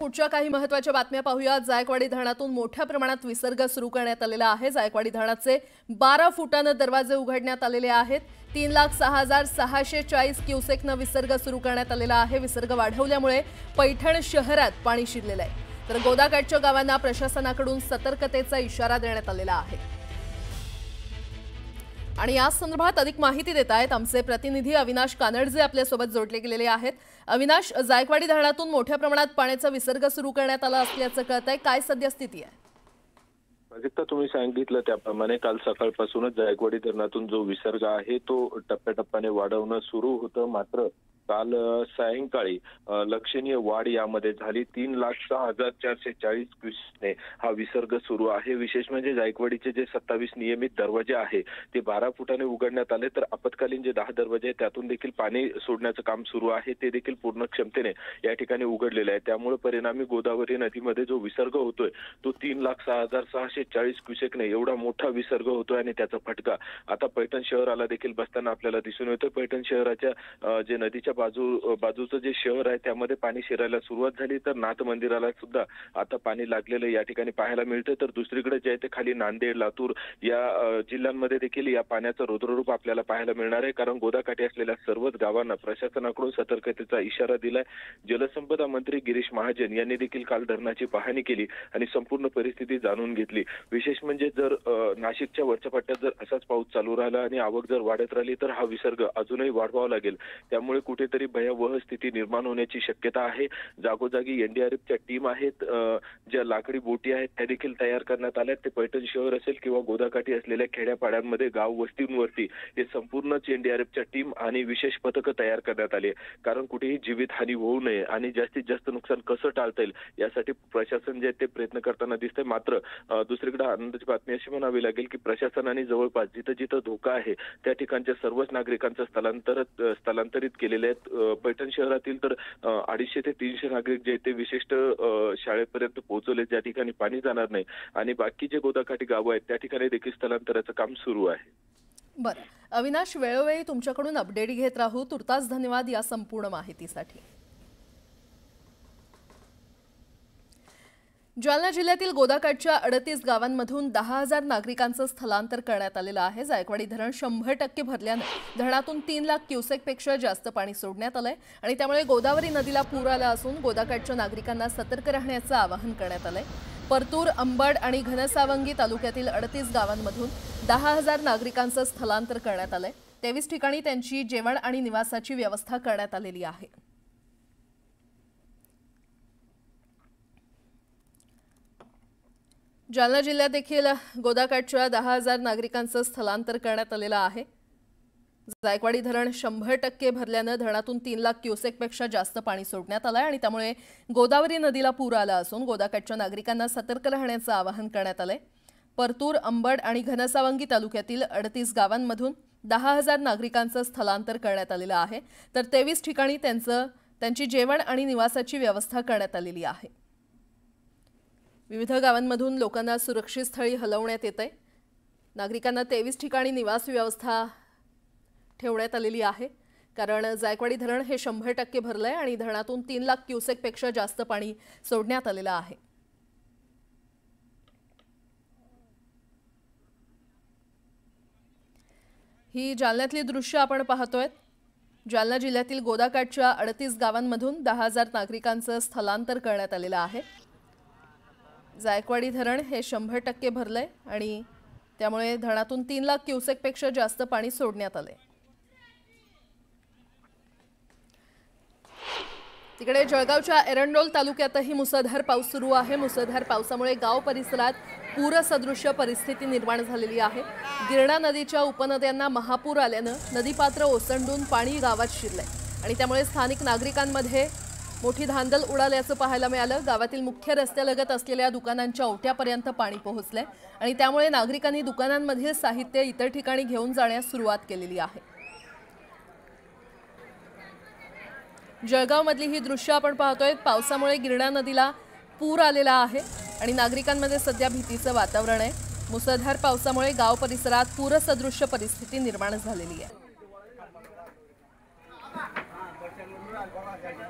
पुढच्या काही महत्त्वाच्या बातम्या पाहूया। जायकवाडी धरणातून मोठ्या प्रमाणात विसर्ग सुरू करण्यात आलेला आहे। जायकवाडी धरणाचे 12 फुटाने दरवाजे उघडण्यात आलेले आहेत। 3,06,640 क्युसेकने विसर्ग सुरू करण्यात आलेला आहे। विसर्ग वाढवल्यामुळे पैठण शहरात पाणी शिरलेले आहे, तर गोदाकाठच्या गावांना प्रशासनाकडून सतर्कतेचा इशारा देण्यात आलेला आहे। आणि या संदर्भात अधिक माहिती देत आहेत आमचे प्रतिनिधी अविनाश कानडजे आपल्या सोबत जोडले गेलेले आहेत। अविनाश, जायकवाडी धरणातून मोठ्या प्रमाणात पाण्याचा विसर्ग सुरू करण्यात आला असल्याचं कळतंय, काय सद्यस्थिती आहे? प्राजक्ता, तुम्ही सांगितलं त्याप्रमाणे काल सकाळपासूनच जायकवाडी धरणातून जो विसर्ग आहे तो टप्प्याटप्प्याने वाढवणं सुरू होतं। मात्र काल सायंकाळी लक्षणीय वाढ यामध्ये झाली। 3,06,440 क्युसेकने हा विसर्ग सुरू आहे। विशेष म्हणजे जायकवाडीचे जे 27 नियमित दरवाजे आहे ते 12 फुटाने उघडण्यात आले, तर आपत्कालीन जे 10 दरवाजे आहेत त्यातून देखील पाणी सोडण्याचं काम सुरू आहे, ते देखील पूर्ण क्षमतेने या ठिकाणी उघडलेले आहे। त्यामुळे परिणामी गोदावरी नदीमध्ये जो विसर्ग होतोय तो 3,06,640 क्युसेकने एवढा मोठा विसर्ग होतोय आणि त्याचा फटका आता पैठण शहराला देखील बसताना आपल्याला दिसून येतोय। पैठण शहराच्या जे नदीच्या बाजूचं जे शहर आहे त्यामध्ये पाणी शिरायला सुरुवात झाली, तर नाथ मंदिराला सुद्धा आता पाणी लागलेलं या ठिकाणी पाहायला मिळतं। तर दुसरीकडे जे आहे ते खाली नांदेड, लातूर या जिल्ह्यांमध्ये देखील या पाण्याचं रौद्ररूप आपल्याला पाहायला मिळणार आहे, कारण गोदाकाठी असलेल्या सर्वच गावांना प्रशासनाकडून सतर्कतेचा इशारा दिलाय। जलसंपदा मंत्री गिरीश महाजन यांनी देखील काल धरणाची पाहणी केली आणि संपूर्ण परिस्थिती जाणून घेतली। विशेष म्हणजे जर नाशिकच्या वरच्या पट्ट्यात जर असाच पाऊस चालू राहिला आणि आवक जर वाढत राहिली तर हा विसर्ग अजूनही वाढवावा लागेल। त्यामुळे कुठेतरी भयावह स्थिती निर्माण होण्याची शक्यता आहे। जागोजागी एनडीआरएफच्या टीम आहेत, ज्या लाकडी बोटी आहेत त्या देखील तयार करण्यात आल्या। ते पैठण शहर असेल किंवा गोदाकाठी असलेल्या खेड्यापाड्यांमध्ये गाव वस्तींवरती हे संपूर्णच एनडीआरएफच्या टीम आणि विशेष पथकं तयार करण्यात आली, कारण कुठेही जीवितहानी होऊ नये आणि जास्तीत जास्त नुकसान कसं टाळता येईल यासाठी प्रशासन जे ते प्रयत्न करताना दिसतंय। मात्र दुसरीकडे आनंदाची बातमी अशी म्हणावी लागेल की प्रशासनाने जवळपास जिथं जिथं धोका आहे त्या ठिकाणच्या सर्वच नागरिकांचं स्थलांतरित केलेले आहेत। पैठण शहरातील तर 250 ते 300 नागरिक जे ते विशिष्ट शाळेपर्यंत पोहोचवले, ज्या ठिकाणी पाणी जाणार नाही, आणि बाकी जे गोदाकाठी गावं आहेत त्या ठिकाणी देखील स्थलांतराचं काम सुरू आहे। बरं अविनाश, वेळोवेळी तुमच्याकडून अपडेट घेत राहू। तुर्तास धन्यवाद या संपूर्ण माहितीसाठी। जालना जिल्ह्यातील गोदाकाठच्या 38 गावांमधून 10,000 नागरिकांचं स्थलांतर करण्यात आलेलं आहे। जायकवाडी धरण 100% भरल्याने धरणातून 3 लाख क्युसेकपेक्षा जास्त पाणी सोडण्यात आलंय आणि त्यामुळे गोदावरी नदीला पूर आला असून गोदाकाठच्या नागरिकांना सतर्क राहण्याचं आवाहन करण्यात आलंय। परतूर, अंबड आणि घनसावंगी तालुक्यातील 38 गावांमधून 10,000 नागरिकांचं स्थलांतर करण्यात आलंय। 23 ठिकाणी त्यांची जेवण आणि निवासाची व्यवस्था करण्यात आलेली आहे। जालना जिल्ह्यात देखील गोदाकाठच्या 10,000 नागरिकांचं स्थलांतर करण्यात आलेलं आहे। जायकवाडी धरण 100% भरल्याने धरणातून 3 लाख क्युसेकपेक्षा जास्त पाणी सोडण्यात आलंय आणि त्यामुळे गोदावरी नदीला पूर आला असून गोदाकाठच्या नागरिकांना सतर्क राहण्याचं आवाहन करण्यात आलंय। परतूर, अंबड आणि घनसावंगी तालुक्यातील 38 गावांमधून 10,000 नागरिकांचं स्थलांतर करण्यात आलेलं आहे, तर 23 ठिकाणी त्यांची जेवण आणि निवासाची व्यवस्था करण्यात आलेली आहे। विविध गावांमधून लोकांना सुरक्षित स्थळी हलवण्यात येतंय। नागरिकांना 23 ठिकाणी निवास व्यवस्था ठेवण्यात आलेली आहे, कारण जायकवाडी धरण हे 100% भरलंय आणि धरणातून 3 लाख क्युसेकपेक्षा जास्त पाणी सोडण्यात आलेलं आहे। ही जालन्यातली दृश्य आपण पाहतोय। जालना जिल्ह्यातील गोदाकाठच्या 38 गावांमधून 10,000 नागरिकांचं स्थलांतर करण्यात आलेलं आहे। जायकवाडी धरण हे 100% भरलंय आणि त्यामुळे धरणातून 3 लाख क्युसेकपेक्षा जास्त पाणी सोडण्यात आलंय। तिकडे जळगावच्या एरंडोल तालुक्यातही मुसळधार पाऊस सुरू आहे। मुसळधार पावसामुळे गाव परिसरात पूरसदृश्य परिस्थिती निर्माण झालेली आहे। गिरणा नदीच्या उपनद्यांना महापूर आल्यानं नदीपात्र ओसंडून पाणी गावात शिरलंय आणि त्यामुळे स्थानिक नागरिकांमध्ये मोठी धांदल उडाल्याचं पाहायला मिळालं। गावातील मुख्य रस्त्यालगत असलेल्या दुकानांच्या ओट्यापर्यंत पाणी पोहोचलंय आणि त्यामुळे नागरिकांनी दुकानांमधील साहित्य इतर ठिकाणी घेऊन जाण्यास सुरुवात केलेली आहे। जळगावमधली ही दृश्य आपण पाहतोय। पावसामुळे गिरणा नदीला पूर आलेला आहे आणि नागरिकांमध्ये सध्या भीतीचं वातावरण आहे। मुसळधार पावसामुळे गाव परिसरात पूरसदृश्य परिस्थिती निर्माण झालेली आहे।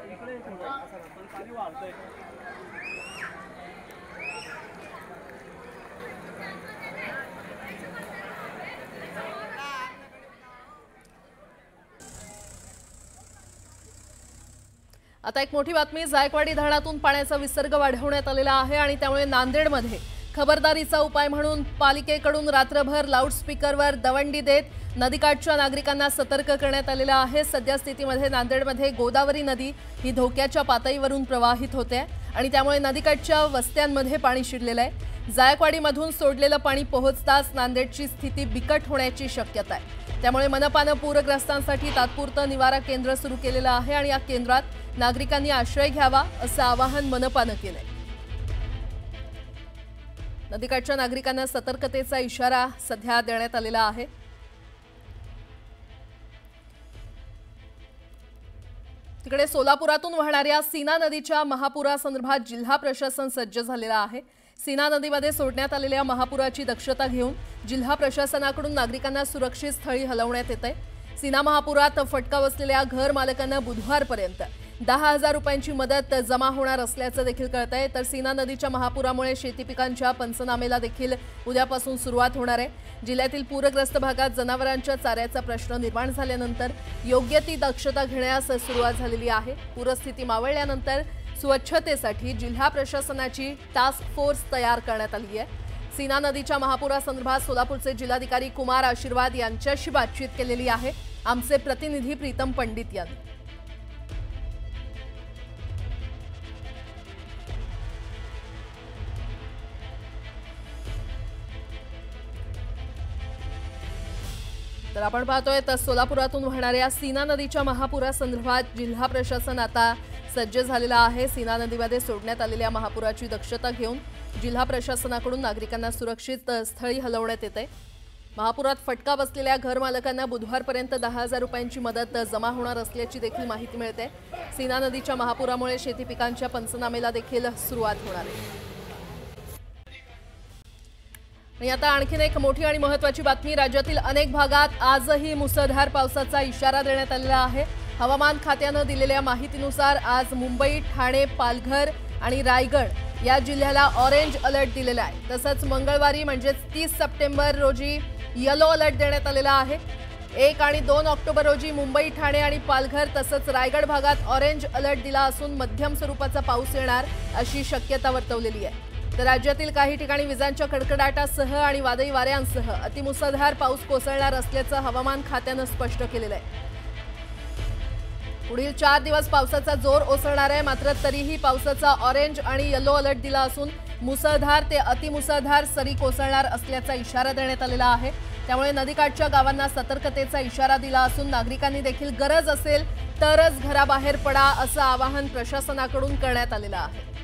इकडे पाणी वाढतंय। आता एक मोठी बातमी, जायकवाडी धरणातून पाण्याचा विसर्ग वाढवण्यात आलेला आहे आणि त्यामुळे नांदेडमध्ये खबरदारीचा उपाय म्हणून पालिकेकडून रात्रभर लाऊडस्पीकरवर दवंडी देत नदीकाठच्या नागरिकांना सतर्क करण्यात आलेलं आहे। सध्या स्थितीमध्ये नांदेडमध्ये गोदावरी नदी ही धोक्याच्या पातळीवरून प्रवाहित होते आणि त्यामुळे नदीकाठच्या वस्त्यांमध्ये पाणी शिरलेलं आहे। जायकवाडीमधून सोडलेलं पाणी पोहोचताच नांदेडची स्थिती बिकट होण्याची शक्यता आहे। त्यामुळे मनपानं पूरग्रस्तांसाठी तात्पुरतं निवारा केंद्र सुरू केलेलं आहे आणि या केंद्रात नागरिकांनी आश्रय घ्यावा असं आवाहन मनपानं केलंय। नदीकाठच्या नागरिकांना सतर्कतेचा इशारा सध्या देण्यात आलेला आहे। तिकडे सोलापुरातून वाहणाऱ्या सीना नदीच्या महापुरासंदर्भात जिल्हा प्रशासन सज्ज झालेलं आहे। सीना नदीमध्ये सोडण्यात आलेल्या महापुराची दक्षता घेऊन जिल्हा प्रशासनाकडून नागरिकांना सुरक्षित स्थळी हलवण्यात येतंय। सीना महापुरात फटका बसलेल्या घर मालकांना बुधवारपर्यंत 10,000 रुपयांची मदत जमा होणार असल्याचं देखील कळतंय। तर सीना नदीच्या महापुरामुळे शेती पिकांच्या पंचनामेला देखील उद्यापासून सुरुवात होणार आहे। जिल्ह्यातील पूरग्रस्त भागात जनावरांच्या चाऱ्याचा प्रश्न निर्माण झाल्यानंतर योग्य ती दक्षता घेण्यास सुरुवात झालेली आहे। पूरस्थिती मावळल्यानंतर स्वच्छतेसाठी जिल्हा प्रशासनाची टास्क फोर्स तयार करण्यात आली आहे। सीना नदीच्या महापुरासंदर्भात सोलापूरचे जिल्हाधिकारी कुमार आशीर्वाद यांच्याशी बातचीत केलेली आहे आमचे प्रतिनिधी प्रीतम पंडित यांनी। तर आपण पाहतोय तर सोलापुरातून वाहणाऱ्या सीना नदीच्या महापुरासंदर्भात जिल्हा प्रशासन आता सज्ज झालेलं आहे। सीना नदीमध्ये सोडण्यात आलेल्या महापुराची दक्षता घेऊन जिल्हा प्रशासनाकडून नागरिकांना सुरक्षित स्थळी हलवण्यात येते। महापुरात फटका बसलेल्या घर मालकांना बुधवारपर्यंत 10,000 रुपयांची मदत जमा होणार असल्याची देखील माहिती मिळते। सीना नदीच्या महापुरामुळे शेती पिकांच्या पंचनामेला देखील सुरुवात होणार आहे। आणि आता आणखीन एक मोठी आणि महत्त्वाची बातमी, राज्यातील अनेक भागात आजही मुसळधार पावसाचा इशारा देण्यात आलेला आहे। हवामान खात्यानं दिलेल्या माहितीनुसार आज मुंबई, ठाणे, पालघर आणि रायगड या जिल्ह्याला ऑरेंज अलर्ट दिलेला आहे। तसंच मंगळवारी म्हणजे 30 सप्टेंबर रोजी येलो अलर्ट देण्यात आलेला आहे। 1 आणि 2 ऑक्टोबर रोजी मुंबई, ठाणे आणि पालघर तसंच रायगड भागात ऑरेंज अलर्ट दिला असून मध्यम स्वरूपाचा पाऊस येणार अशी शक्यता वर्तवलेली आहे। तर राज्यातील काही ठिकाणी विजांच्या कडकडाटासह आणि वादळी वाऱ्यांसह अतिमुसळधार पाऊस कोसळणार असल्याचं हवामान खात्यानं स्पष्ट केलेलं आहे। पुढील 4 दिवस पावसाचा जोर ओसरणार आहे, मात्र तरीही पावसाचा ऑरेंज आणि येलो अलर्ट दिला असून मुसळधार ते अतिमुसळधार सरी कोसळणार असल्याचा इशारा देण्यात आलेला आहे। त्यामुळे नदीकाठच्या गावांना सतर्कतेचा इशारा दिला असून नागरिकांनी देखील गरज असेल तरच घराबाहेर पडा असं आवाहन प्रशासनाकडून करण्यात आलेलं आहे।